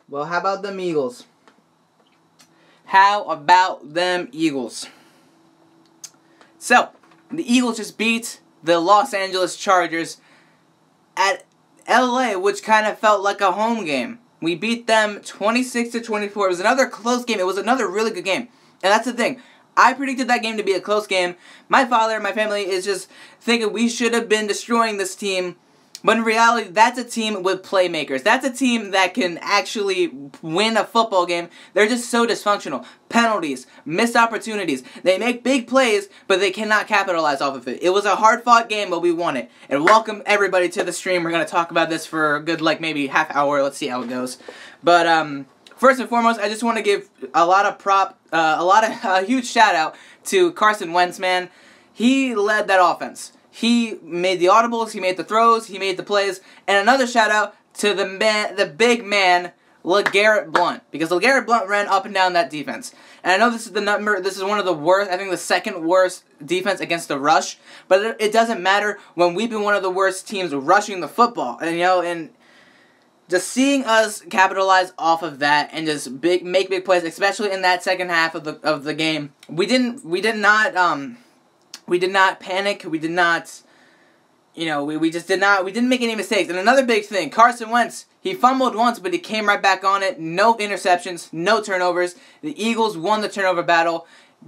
Well, how about them Eagles? How about them Eagles? So, the Eagles just beat the Los Angeles Chargers at LA, which kind of felt like a home game. We beat them 26-24. It was another close game. It was another really good game. And that's the thing. I predicted that game to be a close game. My father and my family is just thinking we should have been destroying this team. But in reality, that's a team with playmakers. That's a team that can actually win a football game. They're just so dysfunctional. Penalties, missed opportunities. They make big plays, but they cannot capitalize off of it. It was a hard-fought game, but we won it. And welcome everybody to the stream. We're going to talk about this for a good, maybe half hour. Let's see how it goes. But, first and foremost, I just want to give a huge shout out to Carson Wentz, man. He led that offense. He made the audibles, he made the throws, he made the plays, and another shout out to the big man, LeGarrette Blount, because LeGarrette Blount ran up and down that defense. And I know this is one of the worst, I think the second worst defense against the rush, but it doesn't matter when we've been one of the worst teams rushing the football, and just seeing us capitalize off of that and just make big plays, especially in that second half of the game. We did not panic. We did not, we didn't make any mistakes. And another big thing, Carson Wentz, he fumbled once, but he came right back on it. No interceptions, no turnovers. The Eagles won the turnover battle.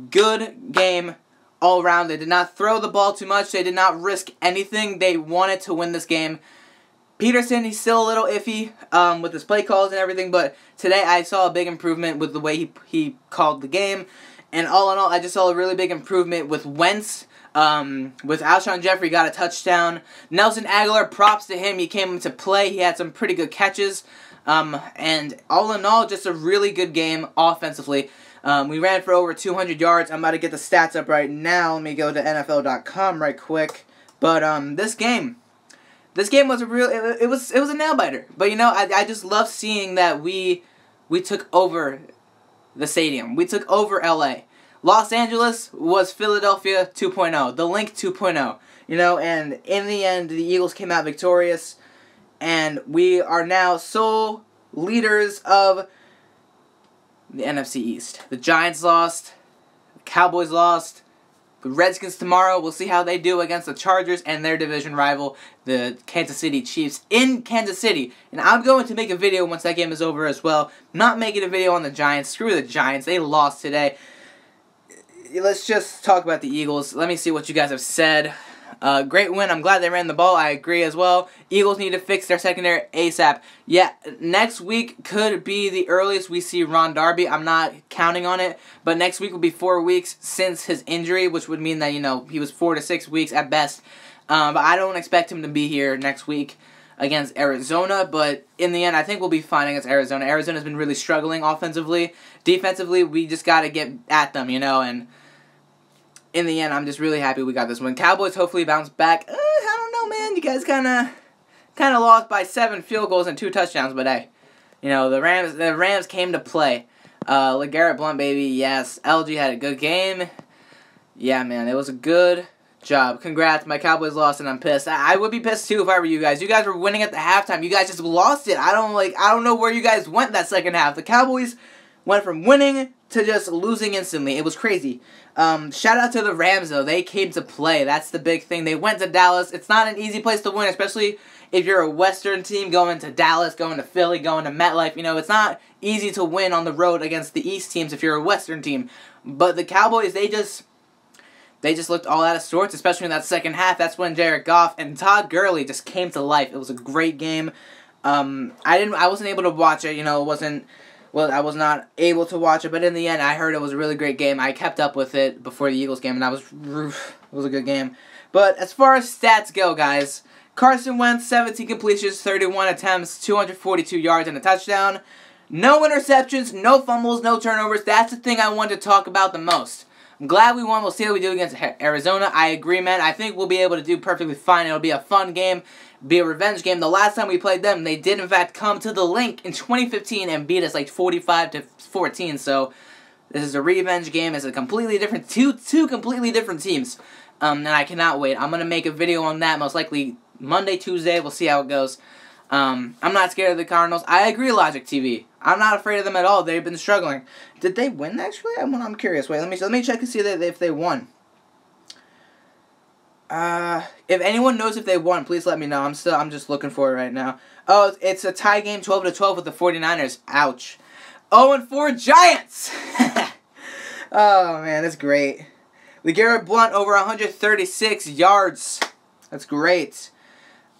Good game all around. They did not throw the ball too much. They did not risk anything. They wanted to win this game. Peterson, he's still a little iffy with his play calls and everything, but today I saw a big improvement with the way he called the game. And all in all, I just saw a really big improvement with Wentz. With Alshon Jeffrey got a touchdown. Nelson Aguilar, props to him. He came into play. He had some pretty good catches. And all in all, just a really good game offensively. We ran for over 200 yards. I'm about to get the stats up right now. Let me go to NFL.com right quick. But this game was a real. It was a nail biter. But I just love seeing that we took over the stadium. We took over LA. Los Angeles was Philadelphia 2.0. The Link 2.0. And in the end, the Eagles came out victorious. And we are now sole leaders of the NFC East. The Giants lost. The Cowboys lost. The Redskins tomorrow, we'll see how they do against the Chargers and their division rival, the Kansas City Chiefs, in Kansas City. And I'm going to make a video once that game is over as well. Not making a video on the Giants. Screw the Giants. They lost today. Let's just talk about the Eagles. Let me see what you guys have said. Great win. I'm glad they ran the ball. I agree as well. Eagles need to fix their secondary ASAP. Yeah, next week could be the earliest we see Ron Darby. I'm not counting on it, but next week will be 4 weeks since his injury, which would mean that, he was 4 to 6 weeks at best. But I don't expect him to be here next week against Arizona, but in the end, I think we'll be fine against Arizona. Arizona's been really struggling offensively. Defensively, we just got to get at them, and in the end, I'm just really happy we got this win. Cowboys hopefully bounce back. I don't know, man. You guys kind of lost by 7 field goals and 2 touchdowns, but hey, the Rams came to play. LeGarrette Blount, baby, yes. LG had a good game. Yeah, man, it was a good job. Congrats, my Cowboys lost, and I'm pissed. I would be pissed too if I were you guys. You guys were winning at the halftime. You guys just lost it. I don't know where you guys went that second half. The Cowboys went from winning to just losing instantly. It was crazy. Shout out to the Rams, though. They came to play. That's the big thing. They went to Dallas. It's not an easy place to win, especially if you're a Western team going to Dallas, going to Philly, going to MetLife. It's not easy to win on the road against the East teams if you're a Western team. But the Cowboys, they just looked all out of sorts, especially in that second half. That's when Jared Goff and Todd Gurley just came to life. It was a great game. I wasn't able to watch it. I was not able to watch it, but in the end, I heard it was a really great game. I kept up with it before the Eagles game, and it was a good game. But as far as stats go, guys, Carson Wentz, 17 completions, 31 attempts, 242 yards, and a touchdown. No interceptions, no fumbles, no turnovers. That's the thing I wanted to talk about the most. I'm glad we won. We'll see how we do against Arizona. I agree, man. I think we'll be able to do perfectly fine. It'll be a fun game, be a revenge game. The last time we played them, they did, in fact, come to the Link in 2015 and beat us 45-14. So this is a revenge game. It's a completely different, two completely different teams. And I cannot wait. I'm going to make a video on that most likely Monday, Tuesday. We'll see how it goes. I'm not scared of the Cardinals. I agree, Logic TV. I'm not afraid of them at all. They've been struggling. Did they win, actually? I'm curious. Wait, let me check and see if they won. If anyone knows if they won, please let me know. I'm just looking for it right now. Oh, it's a tie game, 12-12 with the 49ers. Ouch. 0-4 Giants! Oh, man, that's great. LeGarrette Blount over 136 yards. That's great.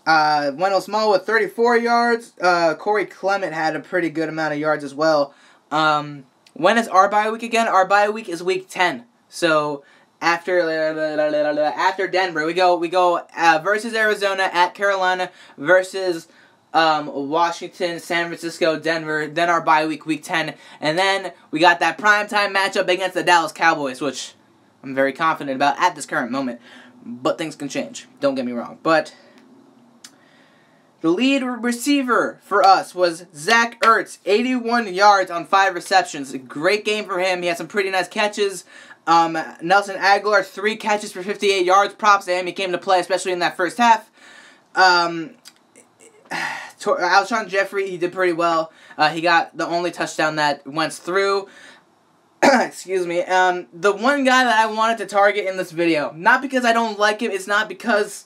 Wendell Small with 34 yards. Corey Clement had a pretty good amount of yards as well. When is our bye week again? Our bye week is week 10. So after Denver, we go versus Arizona, at Carolina, versus Washington, San Francisco, Denver. Then our bye week, week 10, and then we got that primetime matchup against the Dallas Cowboys, which I'm very confident about at this current moment. But things can change. Don't get me wrong. But the lead receiver for us was Zach Ertz, 81 yards on 5 receptions. A great game for him. He had some pretty nice catches. Nelson Aguilar, 3 catches for 58 yards. Props to him. He came to play, especially in that first half. Alshon Jeffrey, he did pretty well. He got the only touchdown that went through. Excuse me. The one guy that I wanted to target in this video, not because I don't like him, it's not because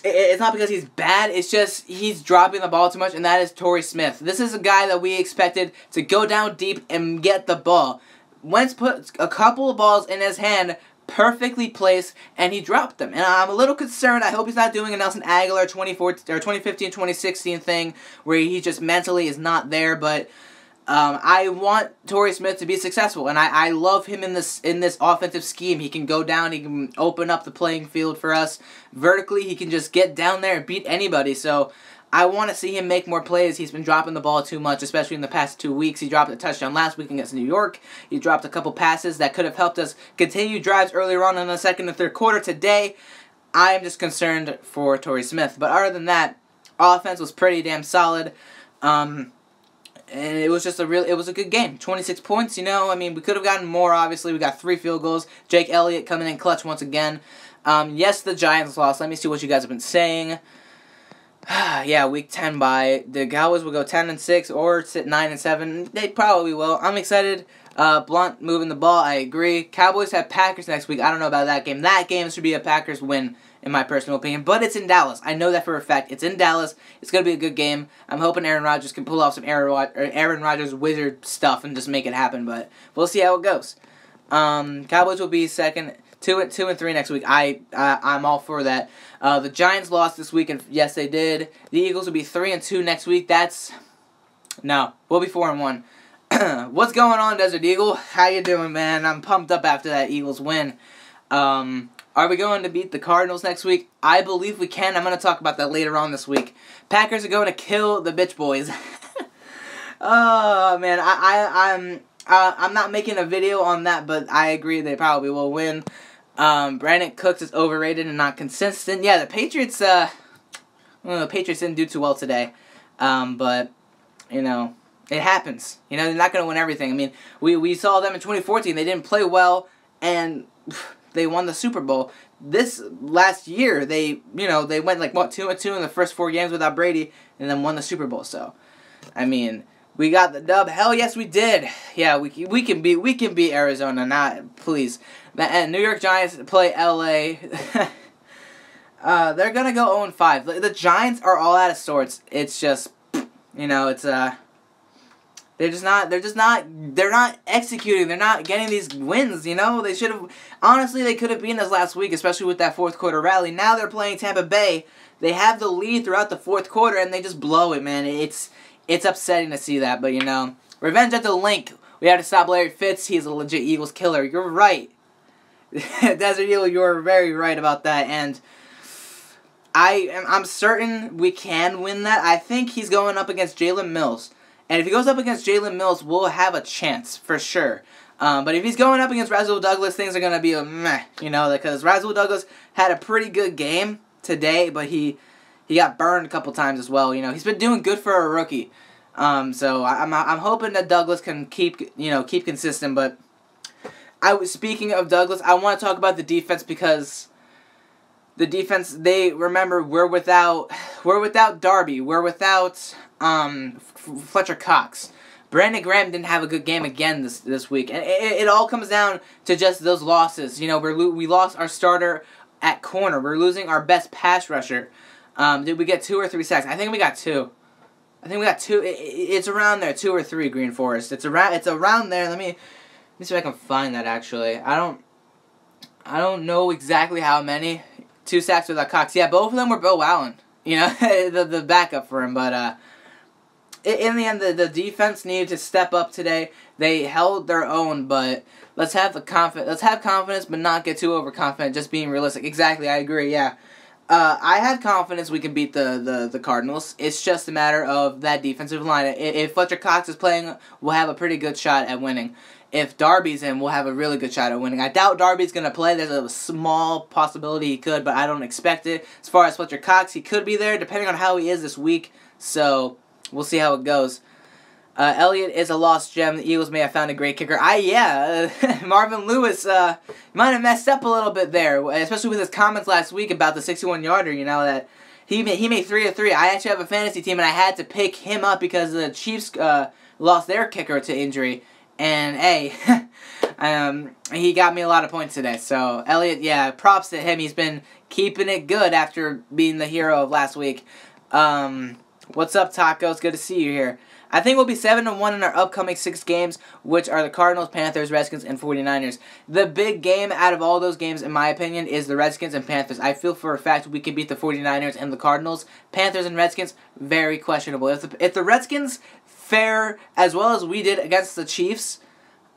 he's bad, it's just he's dropping the ball too much, and that is Torrey Smith. This is a guy that we expected to go down deep and get the ball. Wentz put a couple of balls in his hand, perfectly placed, and he dropped them. And I'm a little concerned. I hope he's not doing a Nelson Aguilar 2015-2016 thing where he just mentally is not there, but I want Torrey Smith to be successful, and I love him in this offensive scheme. He can go down, he can open up the playing field for us. Vertically, he can just get down there and beat anybody, so I want to see him make more plays. He's been dropping the ball too much, especially in the past 2 weeks. He dropped a touchdown last week against New York. He dropped a couple passes that could have helped us continue drives earlier on in the second and third quarter. Today, I am just concerned for Torrey Smith. But other than that, offense was pretty damn solid. And it was just it was a good game. 26 points, you know. I mean, we could have gotten more, obviously. We got 3 field goals. Jake Elliott coming in clutch once again. Yes, the Giants lost. Let me see what you guys have been saying. Yeah, week 10 bye. The Cowboys will go 10-6 or sit 9-7. They probably will. I'm excited. Blount moving the ball. I agree. Cowboys have Packers next week. I don't know about that game. That game should be a Packers win, in my personal opinion. But it's in Dallas. I know that for a fact. It's in Dallas. It's going to be a good game. I'm hoping Aaron Rodgers can pull off some Aaron Rodgers wizard stuff and just make it happen. But we'll see how it goes. Cowboys will be second. 2-3 next week. I'm all for that. The Giants lost this week, and yes, they did. The Eagles will be 3-2 next week. We'll be 4-1. What's going on, Desert Eagle? How you doing, man? I'm pumped up after that Eagles win. Are we going to beat the Cardinals next week? I believe we can. I'm going to talk about that later on this week. Packers are going to kill the bitch boys. Oh man, I'm not making a video on that, but I agree they probably will win. Brandon Cooks is overrated and not consistent. Yeah, the Patriots, the Patriots didn't do too well today. But, you know, it happens. You know, they're not going to win everything. I mean, we saw them in 2014. They didn't play well, and they won the Super Bowl. This last year, they went like, 2-2 in the first 4 games without Brady, and then won the Super Bowl. So, I mean, we got the dub. Hell yes, we did. Yeah, we can beat Arizona. Please. And New York Giants play LA. They're gonna go 0-5. The Giants are all out of sorts. It's just, you know, it's they're not executing. They're not getting these wins. You know, they should have. Honestly, they could have beaten us last week, especially with that fourth quarter rally. Now they're playing Tampa Bay. They have the lead throughout the fourth quarter, and they just blow it, man. It's upsetting to see that, but, you know, revenge at the link. We have to stop Larry Fitz. He's a legit Eagles killer. You're right. Desert Eagle, you're very right about that, and I'm certain we can win that. I think he's going up against Jalen Mills, and if he goes up against Jalen Mills, we'll have a chance, for sure. But if he's going up against Rasul Douglas, things are going to be a meh, you know, because Rasul Douglas had a pretty good game today, but he got burned a couple times as well. You know, he's been doing good for a rookie. So I'm hoping that Douglas can keep consistent. But speaking of Douglas, I want to talk about the defense, because the defense, we're we're without Darby. We're without Fletcher Cox. Brandon Graham didn't have a good game again this week. And it all comes down to just those losses. You know, we lost our starter at corner. We're losing our best pass rusher. Did we get 2 or 3 sacks? I think we got 2. I think we got 2. It's around there, 2 or 3. Green Forest. It's around there. Let me see if I can find that. Actually, I don't know exactly how many. 2 sacks without Cox. Yeah, both of them were Bo Allen. You know, the backup for him. But in the end, the defense needed to step up today. They held their own, but let's have confidence, but not get too overconfident. Just being realistic. Exactly, I agree. Yeah. I had confidence we could beat the Cardinals. It's just a matter of that defensive line. If Fletcher Cox is playing, we'll have a pretty good shot at winning. If Darby's in, we'll have a really good shot at winning. I doubt Darby's going to play. There's a small possibility he could, but I don't expect it. As far as Fletcher Cox, he could be there, depending on how he is this week. So, we'll see how it goes. Elliott is a lost gem. The Eagles may have found a great kicker. Marvin Lewis might have messed up a little bit there, especially with his comments last week about the 61-yarder, you know, that he made 3 of 3. I actually have a fantasy team, and I had to pick him up because the Chiefs lost their kicker to injury. And, hey, he got me a lot of points today. So, Elliott, yeah, props to him. He's been keeping it good after being the hero of last week. What's up, Tacos? Good to see you here. I think we'll be 7-1 in our upcoming 6 games, which are the Cardinals, Panthers, Redskins, and 49ers. The big game out of all those games, in my opinion, is the Redskins and Panthers. I feel for a fact we can beat the 49ers and the Cardinals. Panthers and Redskins, very questionable. If the Redskins fare as well as we did against the Chiefs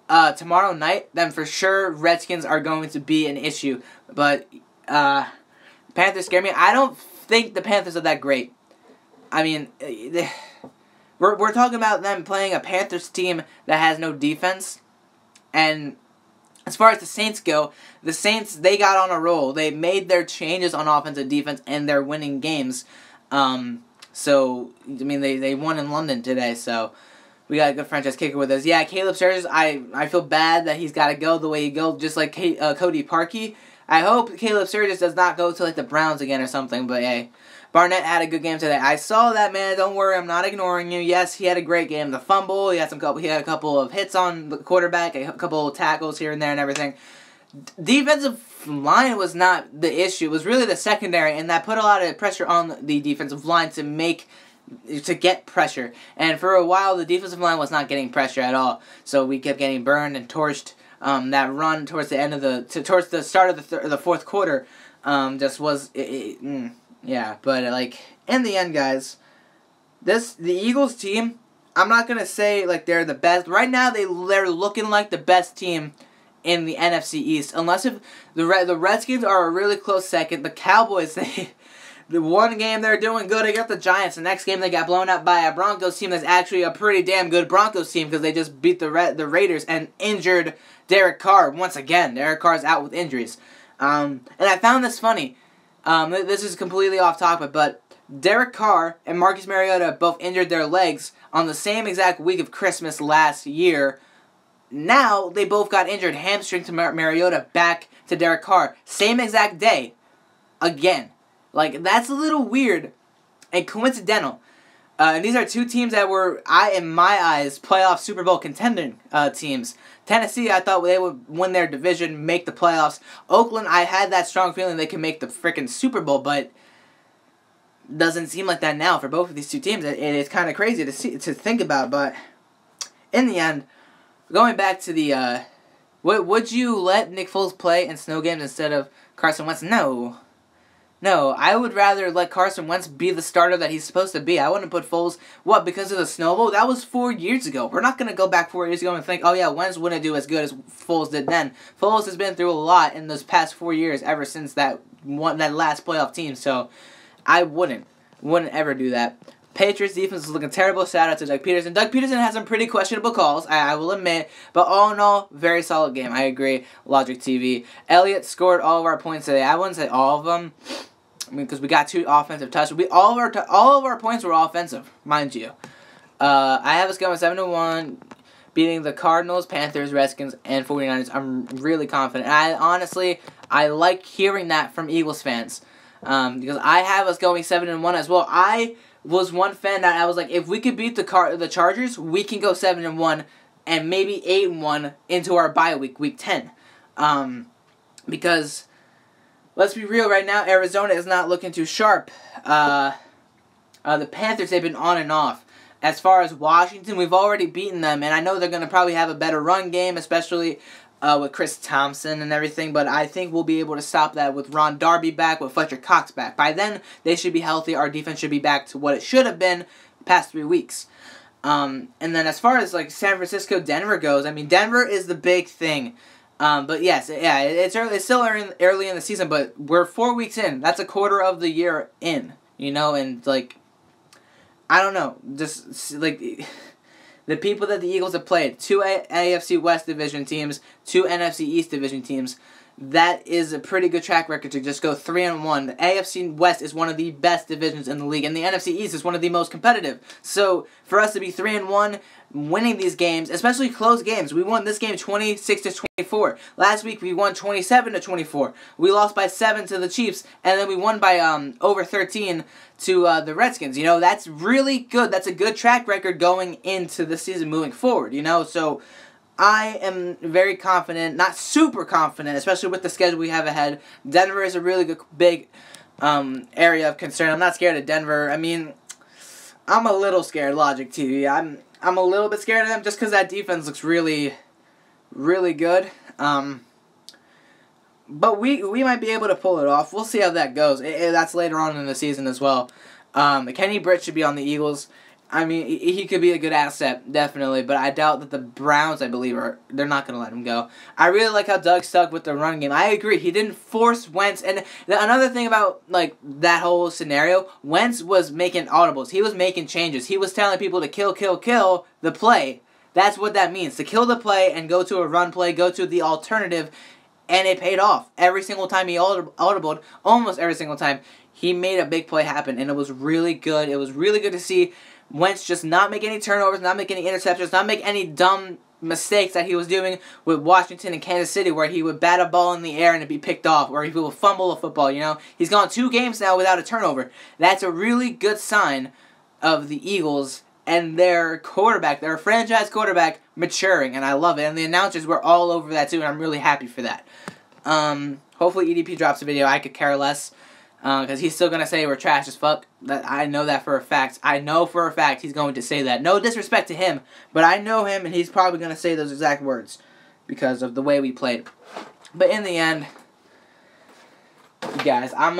tomorrow night, then for sure Redskins are going to be an issue. But Panthers scare me. I don't think the Panthers are that great. I mean, we're talking about them playing a Panthers team that has no defense. And as far as the Saints go, the Saints, they got on a roll. They made their changes on offense and defense, and they're winning games. So, I mean, they won in London today, so we got a good franchise kicker with us. Yeah, Caleb Sturgis, I feel bad that he's got to go the way he goes, just like Cody Parkey. I hope Caleb Sturgis does not go to, like, the Browns again or something, but, hey. Barnett had a good game today. I saw that, man. Don't worry, I'm not ignoring you. Yes, he had a great game. The fumble, he had a couple of hits on the quarterback, a couple of tackles here and there and everything. Defensive line was not the issue. It was really the secondary, and that put a lot of pressure on the defensive line to get pressure. And for a while, the defensive line was not getting pressure at all. So we kept getting burned and torched. That run towards the start of the fourth quarter just was yeah, but, like, in the end, guys, the Eagles team, I'm not going to say, like, they're the best. Right now, they're looking like the best team in the NFC East. Unless if the Redskins are a really close second. The Cowboys, the one game they're doing good against the Giants. The next game, they got blown out by a Broncos team that's actually a pretty damn good Broncos team because they just beat the Raiders and injured Derek Carr once again. Derek Carr's out with injuries. And I found this funny. This is completely off topic, but Derek Carr and Marcus Mariota both injured their legs on the same exact week of Christmas last year. Now, they both got injured, hamstring to Mariota, back to Derek Carr. Same exact day. Again. Like, that's a little weird and coincidental. And these are two teams that were, in my eyes, playoff Super Bowl contending teams. Tennessee, I thought they would win their division, make the playoffs. Oakland, I had that strong feeling they could make the freaking Super Bowl, but doesn't seem like that now for both of these two teams. It's kind of crazy to think about, but in the end, going back to the, would you let Nick Foles play in snow games instead of Carson Wentz? No, I would rather let Carson Wentz be the starter that he's supposed to be. I wouldn't put Foles, because of the snowball? That was 4 years ago. We're not going to go back 4 years ago and think, oh yeah, Wentz wouldn't do as good as Foles did then. Foles has been through a lot in those past 4 years ever since that last playoff team, so I wouldn't ever do that. Patriots defense is looking terrible. Shout out to Doug Peterson. Doug Peterson has some pretty questionable calls, I will admit. But all in all, very solid game. I agree. Logic TV. Elliott scored all of our points today. I wouldn't say all of them. I mean, because we got 2 offensive touchdowns. All of our points were offensive, mind you. I have us going 7-1, beating the Cardinals, Panthers, Redskins, and 49ers. I'm really confident. And I like hearing that from Eagles fans. because I have us going 7-1 as well. I was one fan that I was like, if we could beat the Chargers, we can go 7-1 and maybe 8-1 into our bye week, week 10. Because let's be real, right now Arizona is not looking too sharp. The Panthers, they've been on and off. As far as Washington, we've already beaten them, and I know they're going to probably have a better run game, especially with Chris Thompson and everything, but I think we'll be able to stop that with Ron Darby back, with Fletcher Cox back. By then, they should be healthy. Our defense should be back to what it should have been the past 3 weeks. And then as far as like San Francisco, Denver goes, I mean, Denver is the big thing. But yes, yeah, it's early, it's still early in the season, but we're 4 weeks in. That's a quarter of the year in, you know, and like, I don't know, just like the people that the Eagles have played, 2 AFC West division teams, 2 NFC East division teams. That is a pretty good track record to just go 3-1. The AFC West is one of the best divisions in the league, and the NFC East is one of the most competitive. So for us to be 3-1, winning these games, especially close games, we won this game 26-24. Last week we won 27-24. We lost by 7 to the Chiefs, and then we won by over 13 to the Redskins. You know, that's really good. That's a good track record going into the season moving forward. You know, so I am very confident, not super confident, especially with the schedule we have ahead. Denver is a really good, big area of concern. I'm not scared of Denver. I mean, I'm a little scared, Logic TV. I'm a little bit scared of them just because that defense looks really, really good. But we might be able to pull it off. We'll see how that goes. That's later on in the season as well. Kenny Britt should be on the Eagles. I mean, he could be a good asset, definitely, but I doubt that the Browns, I believe, they're not going to let him go. I really like how Doug stuck with the run game. I agree. He didn't force Wentz. And another thing about, like, that whole scenario, Wentz was making audibles. He was making changes. He was telling people to kill the play. That's what that means, to kill the play and go to a run play, go to the alternative, and it paid off. Every single time he audibled, almost every single time, he made a big play happen, and it was really good. It was really good to see Wentz just not make any turnovers, not make any interceptions, not make any dumb mistakes that he was doing with Washington and Kansas City, where he would bat a ball in the air and it'd be picked off, or he would fumble a football, you know. He's gone 2 games now without a turnover. That's a really good sign of the Eagles and their quarterback, their franchise quarterback, maturing, and I love it. And the announcers were all over that too, and I'm really happy for that. Hopefully EDP drops a video. I could care less. Because he's still going to say we're trash as fuck. I know that for a fact. I know for a fact he's going to say that. No disrespect to him, but I know him, and he's probably going to say those exact words because of the way we played. But in the end, you guys, I'm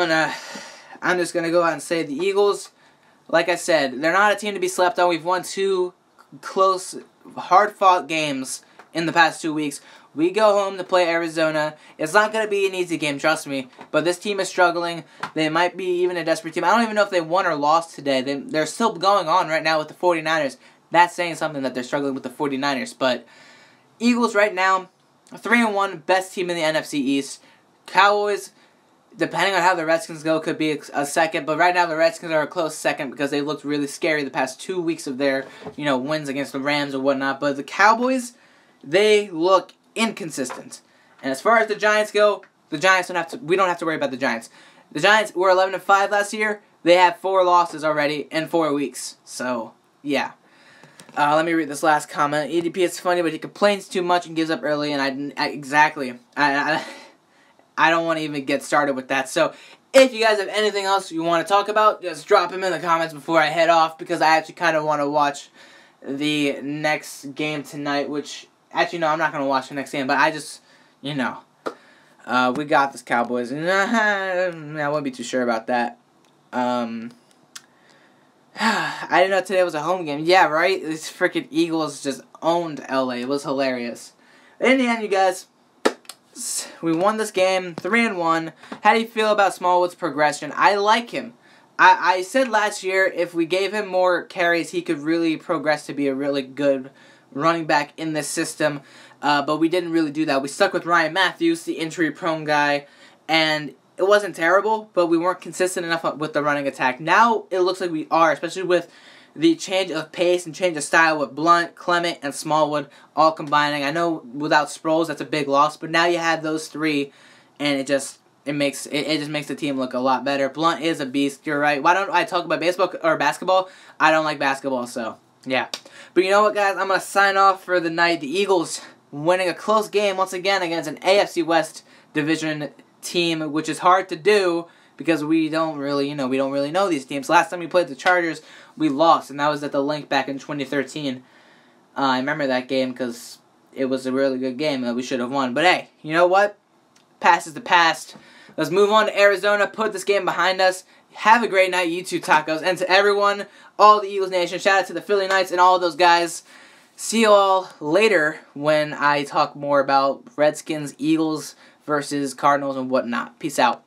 just going to go out and say the Eagles, like I said, they're not a team to be slept on. We've won 2 close, hard-fought games in the past 2 weeks. We go home to play Arizona. It's not going to be an easy game, trust me. But this team is struggling. They might be even a desperate team. I don't even know if they won or lost today. They're still going on right now with the 49ers. That's saying something that they're struggling with the 49ers. But Eagles right now, 3-1, best team in the NFC East. Cowboys, depending on how the Redskins go, could be a second. But right now the Redskins are a close second because they looked really scary the past 2 weeks of their, wins against the Rams or whatnot. But the Cowboys, they look inconsistent. And as far as the Giants go, we don't have to worry about the Giants. The Giants were 11-5 last year. They have 4 losses already in 4 weeks. So, yeah. Let me read this last comment. EDP is funny, but he complains too much and gives up early, and I don't want to even get started with that. So, if you guys have anything else you want to talk about, just drop them in the comments before I head off, because I actually kind of want to watch the next game tonight, which, actually, no, I'm not going to watch the next game, but I just, we got this, Cowboys. I wouldn't be too sure about that. I didn't know today was a home game. Yeah, right? These freaking Eagles just owned LA. It was hilarious. In the end, you guys, we won this game, 3-1. How do you feel about Smallwood's progression? I like him. I said last year if we gave him more carries, he could really progress to be a really good running back in this system. But we didn't really do that. We stuck with Ryan Matthews, the injury-prone guy, and it wasn't terrible, but we weren't consistent enough with the running attack. Now it looks like we are, especially with the change of pace and change of style with Blunt, Clement, and Smallwood all combining. I know without Sproles that's a big loss, but now you have those 3, and it just makes the team look a lot better. Blunt is a beast. You're right. Why don't I talk about baseball or basketball? I don't like basketball, so yeah. But you know what, guys? I'm gonna sign off for the night. The Eagles winning a close game once again against an AFC West division team, which is hard to do because we don't really know these teams. Last time we played the Chargers, we lost, and that was at the Link back in 2013. I remember that game because it was a really good game that we should have won. But hey, you know what? Past is the past. Let's move on to Arizona, put this game behind us. Have a great night, you two tacos. And to everyone, all the Eagles Nation, shout out to the Philly Knights and all of those guys. See you all later when I talk more about Redskins, Eagles versus Cardinals and whatnot. Peace out.